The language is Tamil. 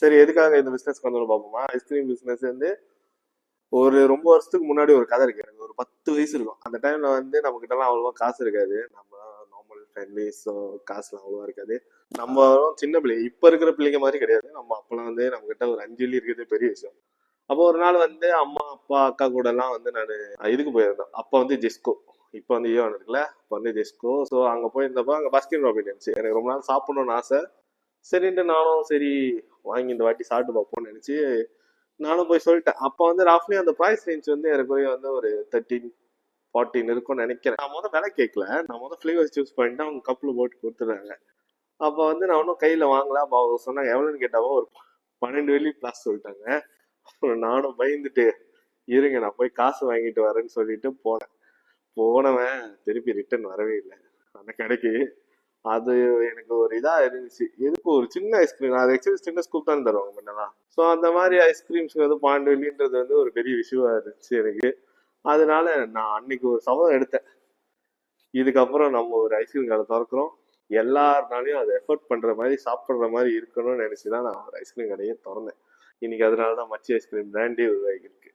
சரி, எதுக்காக இந்த பிசினஸ் வந்தோம்னு பார்ப்போமா? ஐஸ்கிரீம் பிசினஸ் வந்து ஒரு ரொம்ப வருஷத்துக்கு முன்னாடி ஒரு கதை இருக்கு. எனக்கு ஒரு 10 வயசு இருக்கும். அந்த டைம்ல வந்து நம்ம கிட்ட எல்லாம் அவ்வளவா காசு இருக்காது. நம்ம நார்மல் ஃபேமிலி, ஸோ காசுலாம் அவ்வளவா இருக்காது. நம்ம சின்ன பிள்ளைங்க, இப்ப இருக்கிற பிள்ளைங்க மாதிரி கிடையாது. நம்ம அப்பெல்லாம் வந்து நம்ம கிட்ட ஒரு 5 வெள்ளி இருக்கிறது பெரிய விஷயம். அப்போ ஒரு நாள் வந்து அம்மா அப்பா அக்கா கூட எல்லாம் வந்து நான் இதுக்கு போயிருந்தேன். அப்ப வந்து ஜெஸ்கோ, இப்ப வந்து ஈவன் இருக்குல்ல, அப்ப வந்து ஜெஸ்கோ. ஸோ அங்க போயிருந்தப்ப அங்க பஸ்கின் ராபின் இருந்துச்சு. எனக்கு ரொம்ப நாள் சாப்பிடணும்னு ஆசை. சரின்ட்டு நானும் சரி வாங்கி இந்த வாட்டி சாப்பிட்டு பார்ப்போம்னு நினைச்சு நானும் போய் சொல்லிட்டேன். அப்ப வந்து ராஃப்லி அந்த ப்ரைஸ் ரேஞ்ச் வந்து எனக்கு வந்து ஒரு 13-14 இருக்கும்னு நினைக்கிறேன். நான் விலை கேட்கல, நான் ஃபிளேவர்ஸ் சூஸ் பண்ணிட்டு அவங்க கப்ல போட்டு கொடுத்துறாங்க. அப்ப வந்து நான் ஒன்றும் கையில வாங்கல. அப்ப அவங்க சொன்னாங்க எவ்வளவுன்னு கேட்டாவோ ஒரு 12 வெள்ளி பிளஸ் சொல்லிட்டாங்க. அப்புறம் நானும் பயந்துட்டு இருங்க நான் போய் காசு வாங்கிட்டு வரேன்னு சொல்லிட்டு போனேன். போனவன் திருப்பி ரிட்டர்ன் வரவே இல்லை அந்த கடைக்கு. அது எனக்கு ஒரு இதா இருந்துச்சு. எதுக்கு ஒரு சின்ன ஐஸ்கிரீம், அது ஆக்சுவலி சின்ன ஸ்கூப் தான் தருவாங்க முன்னெல்லாம். ஸோ அந்த மாதிரி ஐஸ்கிரீம்ஸ் வந்து 12 வெள்ளின்றது வந்து ஒரு பெரிய விஷயமா இருந்துச்சு எனக்கு. அதனால நான் அன்னைக்கு ஒரு சபதம் எடுத்தேன். இதுக்கப்புறம் நம்ம ஒரு ஐஸ்கிரீம் கடை திறக்கிறோம், எல்லாருனாலையும் அதை எஃபோர்ட் பண்ற மாதிரி சாப்பிட்ற மாதிரி இருக்கணும்னு நினைச்சுதான் நான் ஒரு ஐஸ்கிரீம் கடையே திறந்தேன். இன்னைக்கு அதனாலதான் மச்சி ஐஸ்கிரீம் பிராண்டே உருவாகி இருக்கு.